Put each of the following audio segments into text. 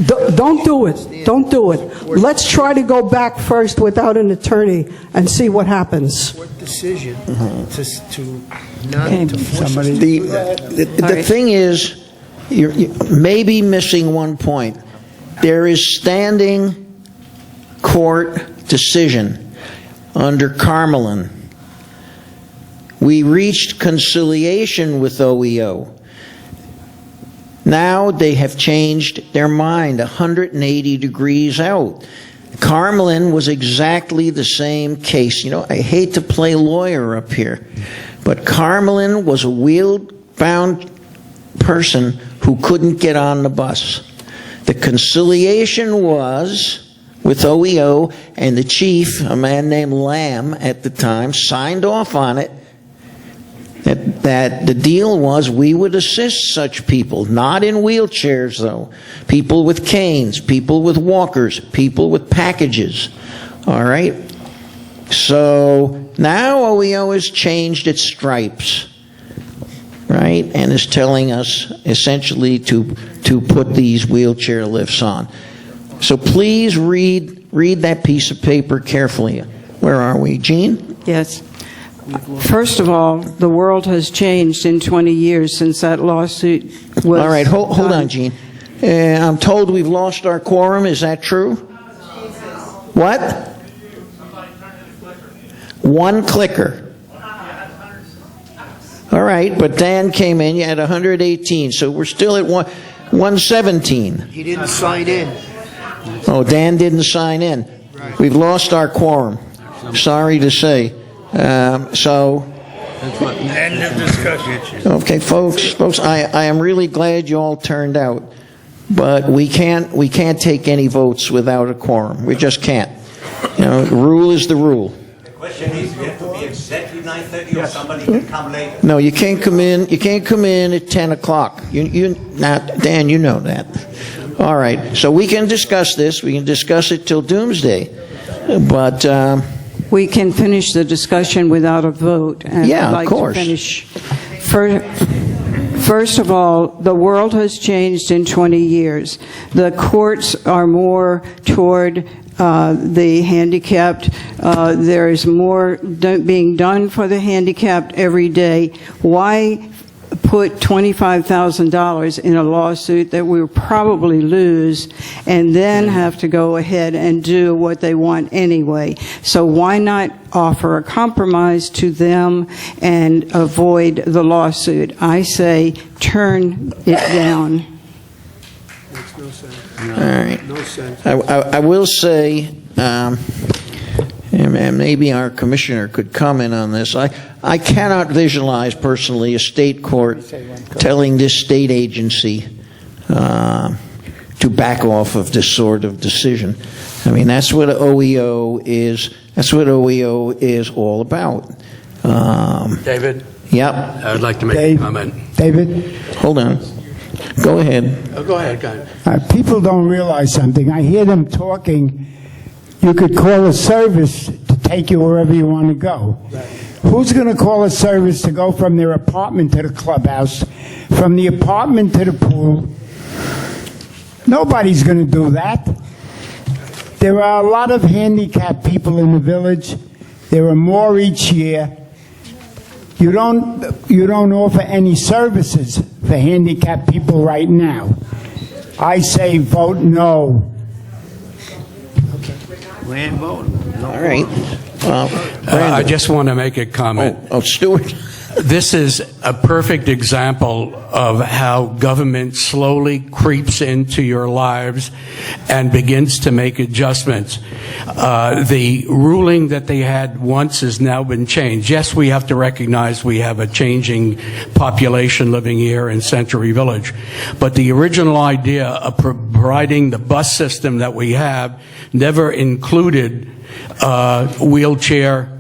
Don't do it. Don't do it. Let's try to go back first without an attorney and see what happens. Court decision to not to force us to do that. The thing is, you're maybe missing one point. There is standing court decision under Carmelin. We reached conciliation with OEO. Now they have changed their mind 180 degrees out. Carmelin was exactly the same case. You know, I hate to play lawyer up here, but Carmelin was a wheel-bound person who couldn't get on the bus. The conciliation was with OEO, and the chief, a man named Lamb at the time, signed off on it. That the deal was we would assist such people, not in wheelchairs though, people with canes, people with walkers, people with packages, all right? So now OEO has changed its stripes, right, and is telling us essentially to put these wheelchair lifts on. So please read that piece of paper carefully. Where are we, Jean? Yes. First of all, the world has changed in 20 years since that lawsuit was... All right, hold on, Gene. I'm told we've lost our quorum. Is that true? What? One clicker. All right, but Dan came in. You had 118, so we're still at 117. He didn't sign in. Oh, Dan didn't sign in. Right. We've lost our quorum. Sorry to say. So, End of discussion. okay, folks, I am really glad you all turned out, but we can't take any votes without a quorum. We just can't. You know, the rule is the rule. The question is, you have to be exactly 9:30 or somebody can come later. No, you can't come in. You can't come in at 10 o'clock. Now, Dan, you know that. All right, so we can discuss this. We can discuss it till doomsday, but. We can finish the discussion without a vote. And Yeah, I'd like of course. To finish. First of all, the world has changed in 20 years. The courts are more toward the handicapped. There is more being done for the handicapped every day. Why put $25,000 in a lawsuit that we'll probably lose and then have to go ahead and do what they want anyway? So why not offer a compromise to them and avoid the lawsuit? I say turn it down. Makes no sense. All right. No sense. I will say, and maybe our commissioner could comment on this. I cannot visualize personally a state court telling this state agency to back off of this sort of decision. I mean, that's what OEO is. That's what OEO is all about. David? Yep. I would like to make a comment. David? Hold on. Go ahead. Oh, go ahead. People don't realize something. I hear them talking. You could call a service to take you wherever you want to go. Right. Who's going to call a service to go from their apartment to the clubhouse, from the apartment to the pool? Nobody's going to do that. There are a lot of handicapped people in the village. There are more each year. You don't offer any services for handicapped people right now. I say vote no. We ain't voting. All right. I just want to make a comment. Oh, Stuart. This is a perfect example of how government slowly creeps into your lives and begins to make adjustments. The ruling that they had once has now been changed. Yes, we have to recognize we have a changing population living here in Century Village. But the original idea of providing the bus system that we have never included wheelchair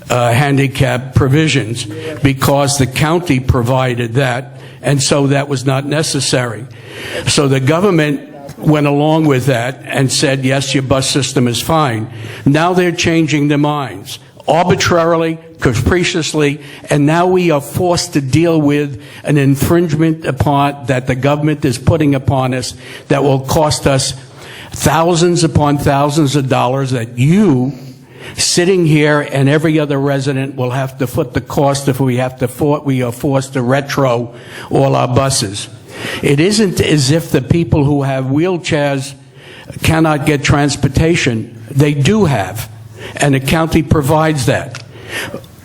handicap provisions, because the county provided that, and so that was not necessary. So the government went along with that and said, yes, your bus system is fine. Now they're changing their minds. arbitrarily, capriciously, and now we are forced to deal with an infringement upon that the government is putting upon us that will cost us thousands upon thousands of dollars that you, sitting here, and every other resident will have to foot the cost if we are forced to retro all our buses. It isn't as if the people who have wheelchairs cannot get transportation. They do have, and the county provides that.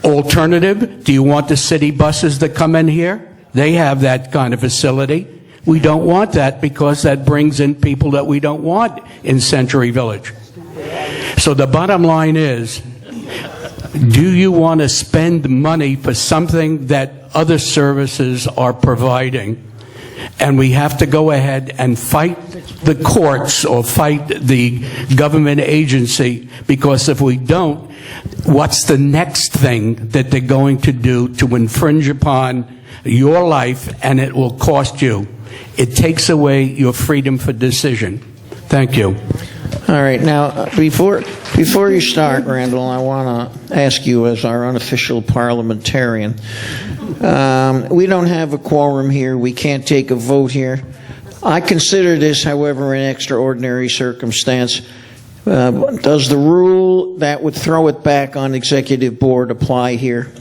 Alternative, do you want the city buses that come in here? They have that kind of facility. We don't want that because that brings in people that we don't want in Century Village. So the bottom line is, do you want to spend money for something that other services are providing? And we have to go ahead and fight the courts or fight the government agency, because if we don't, what's the next thing that they're going to do to infringe upon your life, and it will cost you? It takes away your freedom for decision. Thank you. All right, now, before you start, Randall, I want to ask you, as our unofficial parliamentarian, we don't have a quorum here. We can't take a vote here. I consider this, however, an extraordinary circumstance. Does the rule that would throw it back on executive board apply here?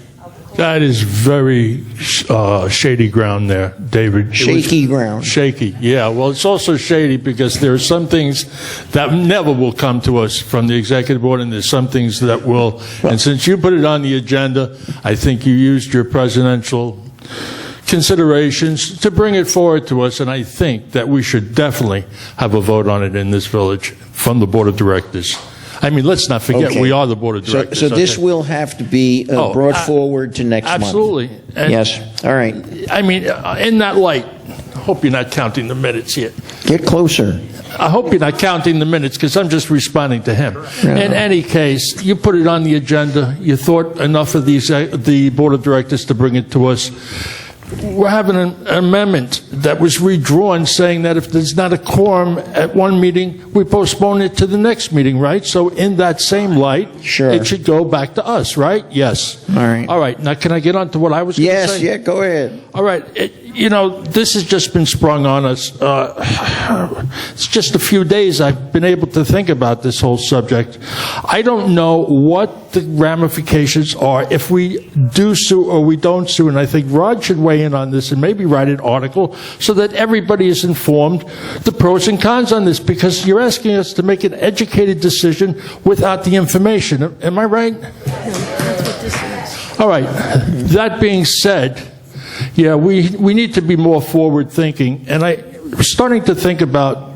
That is very shady ground there, David. Shaky ground. Shaky, yeah. Well, it's also shady because there are some things that never will come to us from the executive board, and there's some things that will. And since you put it on the agenda, I think you used your presidential considerations to bring it forward to us, and I think that we should definitely have a vote on it in this village from the board of directors. I mean, let's not forget, Okay. we are the board of directors. So this okay? will have to be brought forward to next Absolutely. month. And, Yes. All right. I mean, in that light, I hope you're not counting the minutes yet. Get closer. I hope you're not counting the minutes because I'm just responding to him. Yeah. In any case, you put it on the agenda. You thought enough of the board of directors to bring it to us. We're having an amendment that was redrawn saying that if there's not a quorum at one meeting, we postpone it to the next meeting, right? So in that same light, Sure. it should go back to us, right? Yes. All right. All right. Now, can I get on to what I was going to say? Yes, yeah, go ahead. All right. This has just been sprung on us. It's just a few days I've been able to think about this whole subject. I don't know what the ramifications are if we do sue or we don't sue, and I think Rod should weigh in on this and maybe write an article so that everybody is informed the pros and cons on this, because you're asking us to make an educated decision without the information. Am I right? All right. That being said, yeah, we need to be more forward-thinking, and I'm starting to think about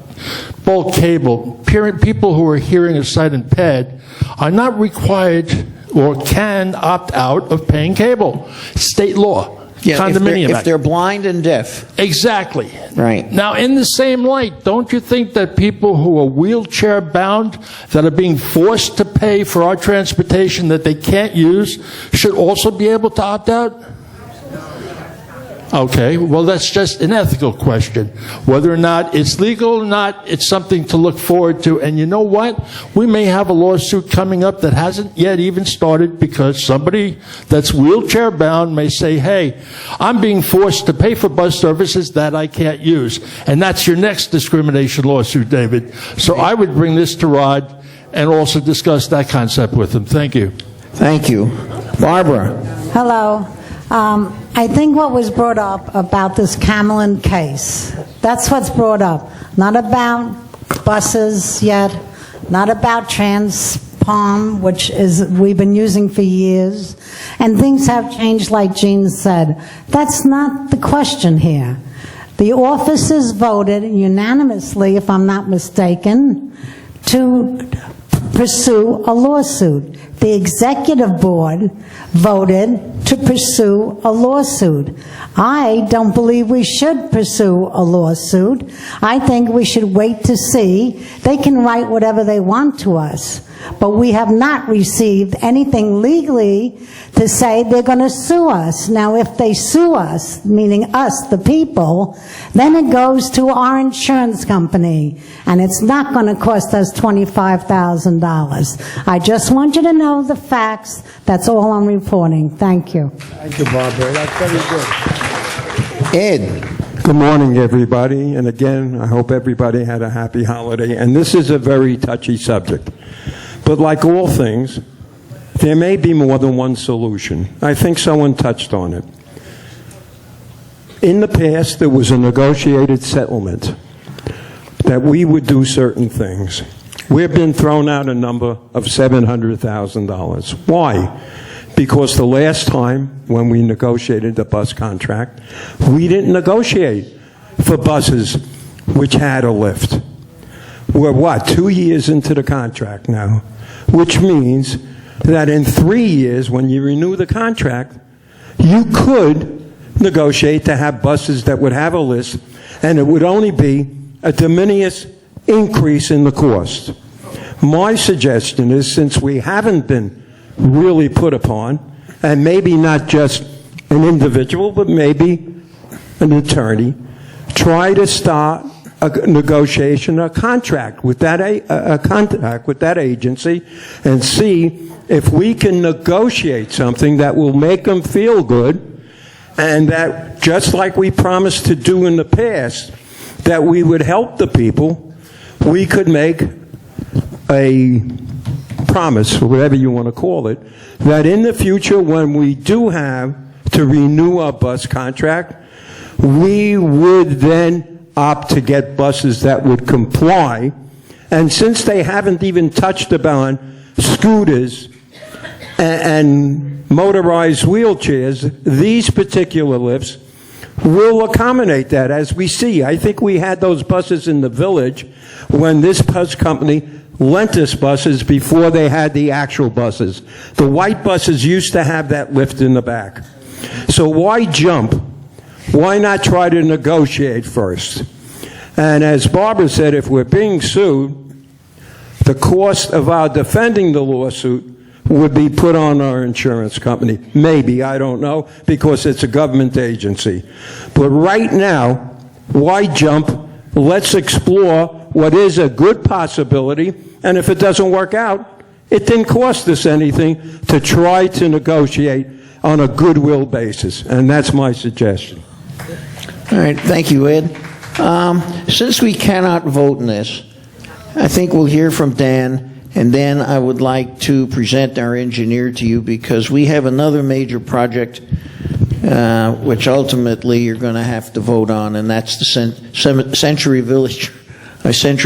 bulk cable. People who are hearing or sight impaired are not required or can opt out of paying cable. State law. Yeah, Condominium if Act. they're blind and deaf. Exactly. Right. Now, in the same light, don't you think that people who are wheelchair bound, that are being forced to pay for our transportation that they can't use, should also be able to opt out? Okay, well, that's just an ethical question. Whether or not it's legal or not, it's something to look forward to. And you know what? We may have a lawsuit coming up that hasn't yet even started because somebody that's wheelchair bound may say, hey, I'm being forced to pay for bus services that I can't use. And that's your next discrimination lawsuit, David. So I would bring this to Rod and also discuss that concept with him. Thank you. Thank you. Barbara. Hello. I think what was brought up about this Camelin case, that's what's brought up. Not about buses yet, not about Transpalm, which is we've been using for years, and things have changed like Jean said. That's not the question here. The officers voted unanimously, if I'm not mistaken, to pursue a lawsuit. The executive board voted to pursue a lawsuit. I don't believe we should pursue a lawsuit. I think we should wait to see. They can write whatever they want to us. but we have not received anything legally to say they're going to sue us. Now, if they sue us, meaning us, the people, then it goes to our insurance company, and it's not going to cost us $25,000. I just want you to know the facts. That's all I'm reporting. Thank you. Thank you, Barbara. That's very good. Ed? Good morning, everybody. And again, I hope everybody had a happy holiday. And this is a very touchy subject. But like all things, there may be more than one solution. I think someone touched on it. In the past, there was a negotiated settlement that we would do certain things. We've been thrown out a number of $700,000. Why? Because the last time when we negotiated the bus contract, we didn't negotiate for buses which had a lift. We're 2 years into the contract now, which means that in 3 years, when you renew the contract, you could negotiate to have buses that would have a lift, and it would only be a de minimis increase in the cost. My suggestion is, since we haven't been really put upon, and maybe not just an individual, but maybe an attorney, try to start a negotiation, a contract with that agency, and see if we can negotiate something that will make them feel good, and that, just like we promised to do in the past, that we would help the people, we could make a promise, or whatever you want to call it, that in the future, when we do have to renew our bus contract, we would then opt to get buses that would comply. And since they haven't even touched upon scooters and motorized wheelchairs, these particular lifts will accommodate that, as we see. I think we had those buses in the village when this bus company lent us buses before they had the actual buses. The white buses used to have that lift in the back. So why jump? Why not try to negotiate first? And as Barbara said, if we're being sued, the cost of our defending the lawsuit would be put on our insurance company. Maybe, I don't know, because it's a government agency. But right now, why jump? Let's explore what is a good possibility, and if it doesn't work out, it didn't cost us anything to try to negotiate on a goodwill basis, and that's my suggestion. All right, thank you, Ed. Since we cannot vote in this, I think we'll hear from Dan, and then I would like to present our engineer to you, because we have another major project which ultimately you're going to have to vote on, and that's the Century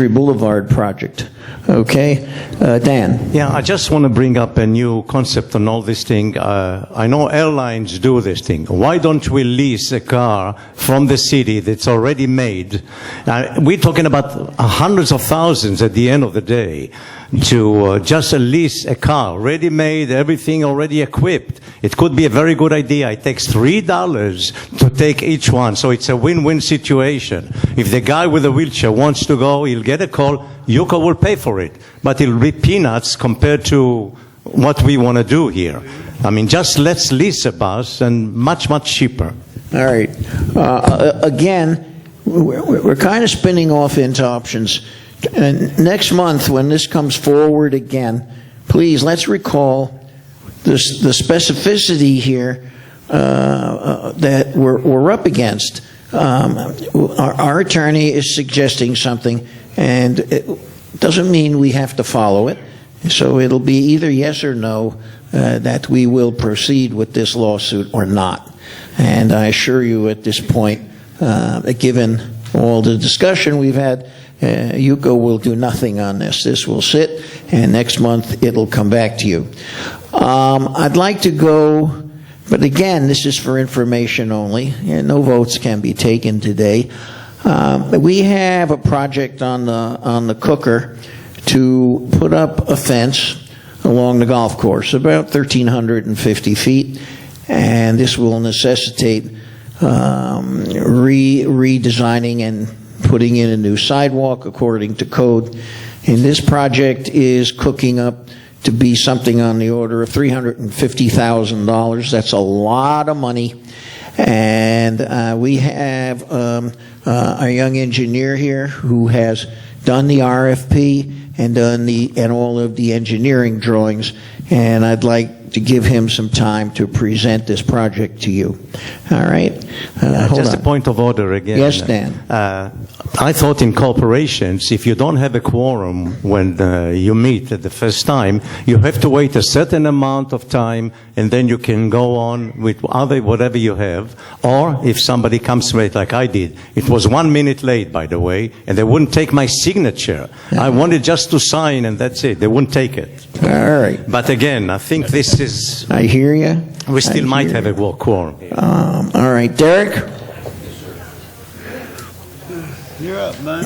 Boulevard project. Okay? Dan? Yeah, I just want to bring up a new concept on all this thing. I know airlines do this thing. Why don't we lease a car from the city that's already made? We're talking about hundreds of thousands at the end of the day to just lease a car, ready-made, everything already equipped. It could be a very good idea. It takes $3 to take each one, so it's a win-win situation. If the guy with the wheelchair wants to go, he'll get a call. Yuko will pay for it, but it'll be peanuts compared to what we want to do here. I mean, just let's lease a bus, and much, much cheaper. All right. Again, we're kind of spinning off into options. And next month, when this comes forward again, please, let's recall the specificity here that we're up against. Our attorney is suggesting something, and it doesn't mean we have to follow it. So it'll be either yes or no that we will proceed with this lawsuit or not. And I assure you at this point, given all the discussion we've had, Yuko will do nothing on this. This will sit, and next month it'll come back to you. I'd like to go, but again, this is for information only. No votes can be taken today. We have a project on the Cooker to put up a fence along the golf course, about 1,350 feet, and this will necessitate redesigning and putting in a new sidewalk according to code. And this project is cooking up to be something on the order of $350,000. That's a lot of money. And we have a young engineer here who has done the RFP and done all of the engineering drawings. And I'd like to give him some time to present this project to you. All right? Hold Just on. a point of order again. Yes, Dan. I thought in corporations, if you don't have a quorum when you meet at the first time, you have to wait a certain amount of time, and then you can go on with whatever you have. Or if somebody comes late, like I did, it was 1 minute late, by the way, and they wouldn't take my signature. I wanted just to sign, and that's it. They wouldn't take it. All right. But again, I think this is, I hear you. we still might have a quorum. All right, Derek? You're up, man.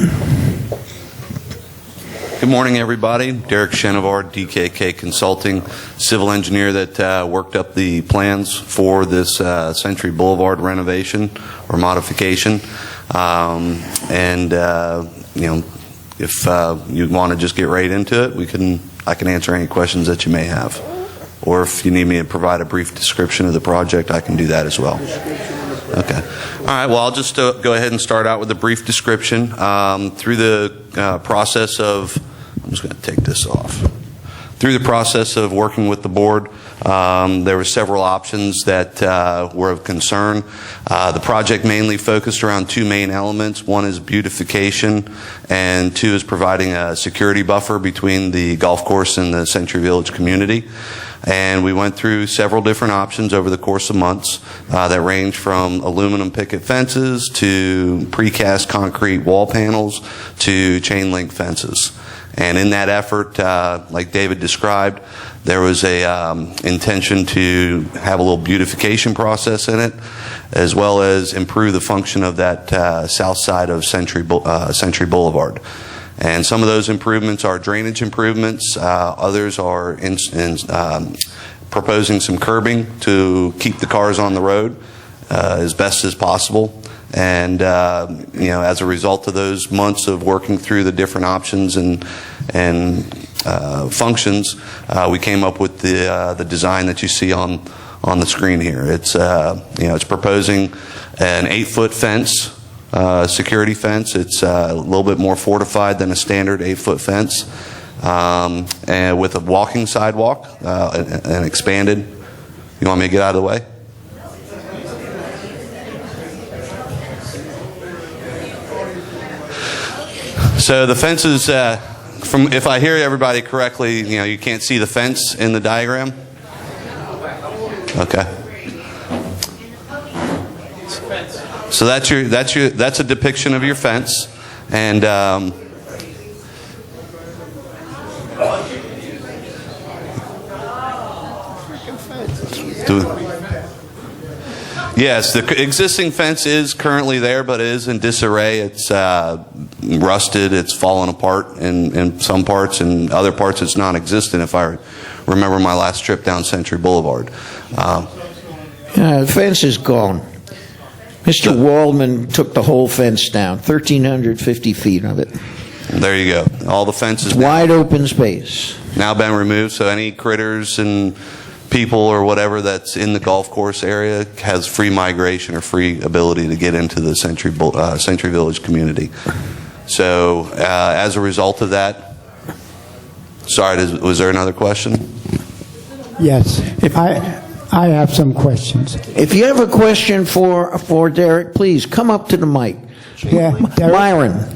Good morning, everybody. Derek Shenovar, DKK Consulting, civil engineer that worked up the plans for this Century Boulevard renovation or modification. If you want to just get right into it, I can answer any questions that you may have. Or if you need me to provide a brief description of the project, I can do that as well. Okay. All right. Well, I'll just go ahead and start out with a brief description. Through the process of, I'm just going to take this off. Through the process of working with the board, there were several options that were of concern. The project mainly focused around two main elements. One is beautification, and two is providing a security buffer between the golf course and the Century Village community. And we went through several different options over the course of months that range from aluminum picket fences to precast concrete wall panels to chain link fences. And in that effort, like David described, there was a intention to have a little beautification process in it, as well as improve the function of that south side of Century Boulevard. And some of those improvements are drainage improvements. Others are proposing some curbing to keep the cars on the road as best as possible. And as a result of those months of working through the different options and functions, we came up with the design that you see on the screen here. It's it's proposing an 8-foot fence. Security fence. It's a little bit more fortified than a standard 8-foot fence, and with a walking sidewalk and expanded. You want me to get out of the way? So the fence is, if I hear everybody correctly, you can't see the fence in the diagram. Okay. So that's a depiction of your fence, and yes, the existing fence is currently there, but it is in disarray. It's rusted. It's fallen apart in some parts, and other parts it's non-existent. If I remember my last trip down Century Boulevard, The fence is gone. Mr. Waldman took the whole fence down, 1,350 feet of it. There you go. All the fences Wide open space. now been removed, so any critters and people or whatever that's in the golf course area has free migration or free ability to get into the Century Village community. So as a result of that, sorry, was there another question? Yes. I have some questions. If you have a question for Derek, please come up to the mic. Yeah, Derek? Myron.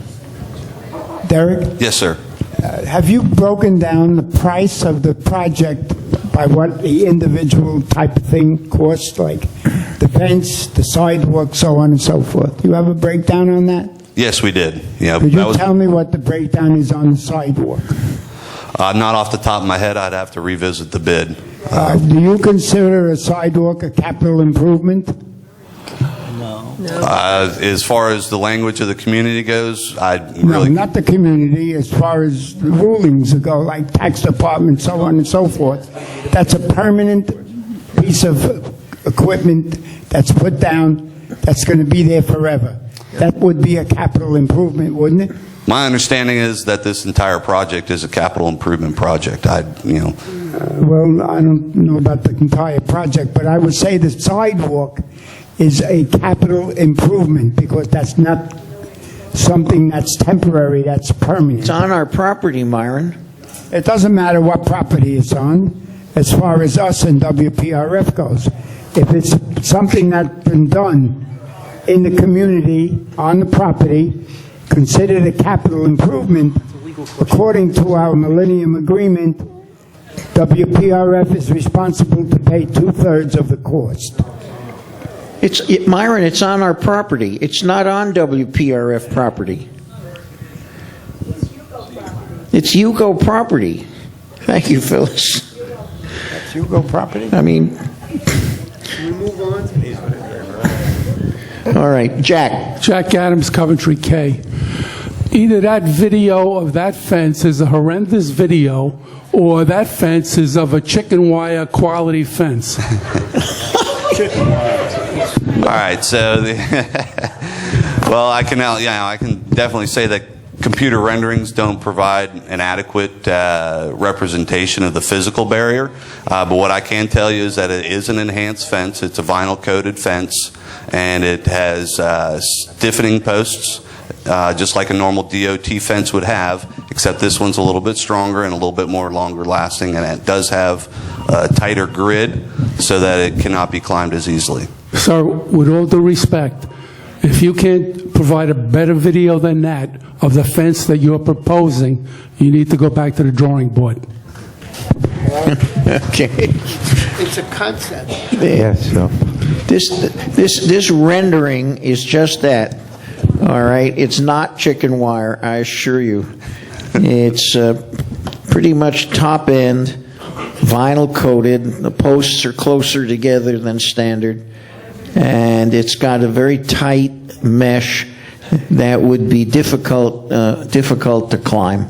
Derek, Yes, sir. have you broken down the price of the project by what the individual type of thing costs, like the fence, the sidewalk, so on and so forth? Do you have a breakdown on that? Yes, we did. Yeah, Could that you was tell me what the breakdown is on the sidewalk? not off the top of my head. I'd have to revisit the bid. Do you consider a sidewalk a capital improvement? As far as the language of the community goes, I No, really not the community, as far as the rulings go, like tax department, so on and so forth. That's a permanent piece of equipment that's put down, that's going to be there forever. That would be a capital improvement, wouldn't it? My understanding is that this entire project is a capital improvement project. Well, I don't know about the entire project, but I would say the sidewalk is a capital improvement because that's not something that's temporary, that's permanent. It's on our property, Myron. It doesn't matter what property it's on, as far as us and WPRF goes. If it's something that's been done in the community, on the property, considered a capital improvement, according to our Millennium Agreement, WPRF is responsible to pay 2/3 of the cost. Myron, it's on our property. It's not on WPRF property. It's Yuko property. Thank you, Phyllis. That's Yuko property? I mean, Can we move on? all right, Jack. Jack Adams, Coventry K. Either that video of that fence is a horrendous video, or that fence is of a chicken wire quality fence. All right, so well, I can definitely say that computer renderings don't provide an adequate representation of the physical barrier. But what I can tell you is that it is an enhanced fence. It's a vinyl coated fence, and it has stiffening posts, just like a normal DOT fence would have, except this one's a little bit stronger and a little bit more longer lasting, and it does have a tighter grid so that it cannot be climbed as easily. Sir, with all due respect, if you can't provide a better video than that of the fence that you're proposing, you need to go back to the drawing board. Okay. It's a concept. Yes, so. This rendering is just that. All right, it's not chicken wire, I assure you. It's pretty much top end, vinyl coated. The posts are closer together than standard, and it's got a very tight mesh that would be difficult to climb.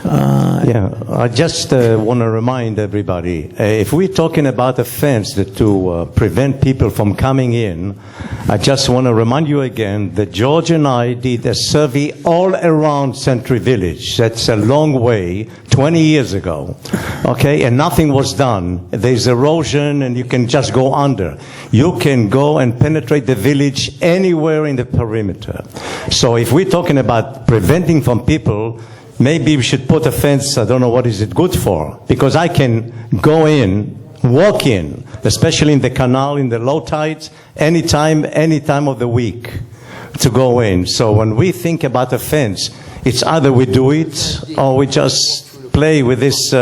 I just want to remind everybody, if we're talking about a fence to prevent people from coming in, I just want to remind you again that George and I did a survey all around Century Village. That's a long way, 20 years ago, okay, and nothing was done. There's erosion and you can just go under. You can go and penetrate the village anywhere in the perimeter. So if we're talking about preventing from people, maybe we should put a fence. I don't know what is it good for, because I can go in, walk in, especially in the canal in the low tides, any time of the week to go in. So when we think about a fence, it's either we do it or we just play with this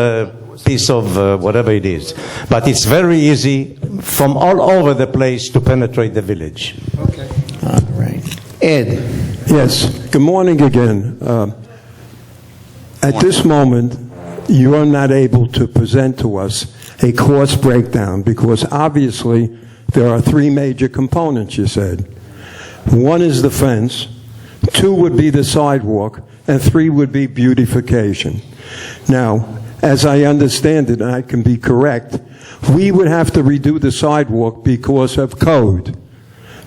piece of whatever it is. But it's very easy from all over the place to penetrate the village. Okay. All right. Ed. Yes. Good morning again. At this moment, you are not able to present to us a cost breakdown because obviously there are three major components, you said. One is the fence, two would be the sidewalk, and three would be beautification. Now, as I understand it, and I can be correct, we would have to redo the sidewalk because of code,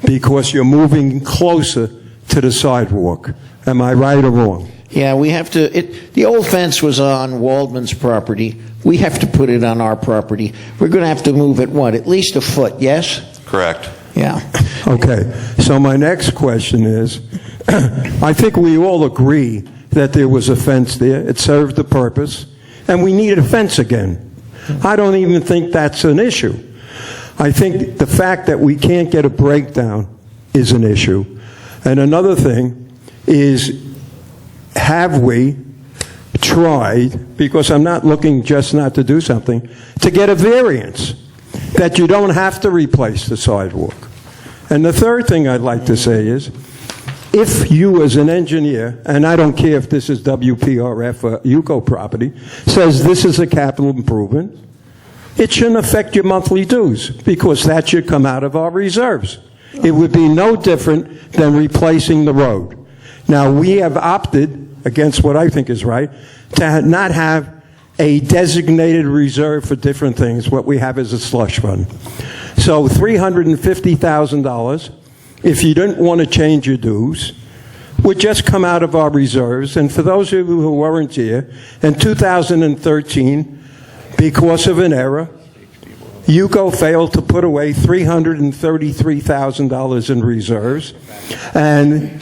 because you're moving closer to the sidewalk. Am I right or wrong? Yeah, we have to, the old fence was on Waldman's property. We have to put it on our property. We're going to have to move it, what, at least a foot, yes? Correct. Yeah. Okay, so my next question is, I think we all agree that there was a fence there, it served the purpose, and we need a fence again. I don't even think that's an issue. I think the fact that we can't get a breakdown is an issue. And another thing is, have we tried, because I'm not looking just not to do something, to get a variance that you don't have to replace the sidewalk? And the third thing I'd like to say is, if you as an engineer, and I don't care if this is WPRF or Yuko property, says this is a capital improvement, it shouldn't affect your monthly dues, because that should come out of our reserves. It would be no different than replacing the road. Now, we have opted, against what I think is right, to not have a designated reserve for different things. What we have is a slush fund. So $350,000 if you didn't want to change your dues, would just come out of our reserves. And for those of you who weren't here, in 2013, because of an error, UCO failed to put away $333,000 in reserves, and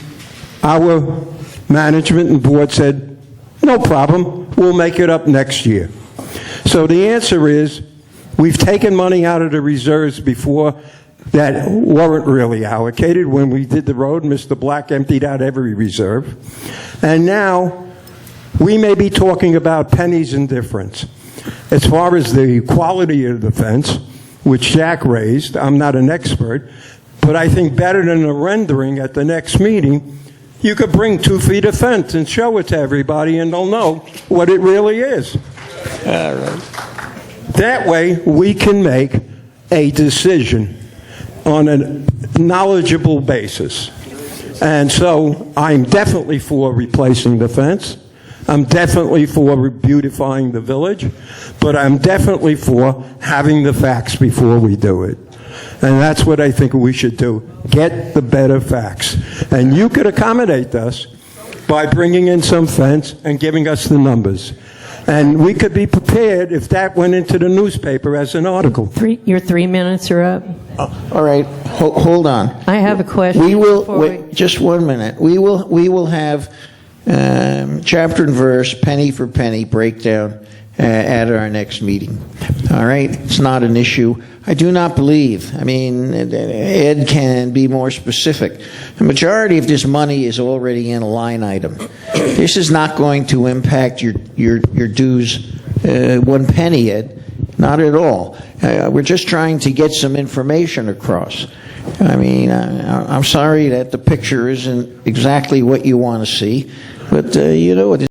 our management and board said, no problem, we'll make it up next year. So the answer is, we've taken money out of the reserves before that weren't really allocated. When we did the road, Mr. Black emptied out every reserve. And now, we may be talking about pennies and difference. As far as the quality of the fence, which Jack raised, I'm not an expert, but I think better than a rendering at the next meeting, you could bring 2 feet of fence and show it to everybody, and they'll know what it really is. All right. That way, we can make a decision on a knowledgeable basis. And so, I'm definitely for replacing the fence. I'm definitely for beautifying the village, but I'm definitely for having the facts before we do it. And that's what I think we should do. Get the better facts. And you could accommodate us by bringing in some fence and giving us the numbers. And we could be prepared if that went into the newspaper as an article. Your 3 minutes are up. All right, hold on. I have a question. We will, wait, just 1 minute. We will have chapter and verse, penny for penny breakdown at our next meeting. All right? It's not an issue. I do not believe, Ed can be more specific. The majority of this money is already in a line item. This is not going to impact your dues 1 penny, Ed. Not at all. We're just trying to get some information across. I'm sorry that the picture isn't exactly what you want to see, but you know what?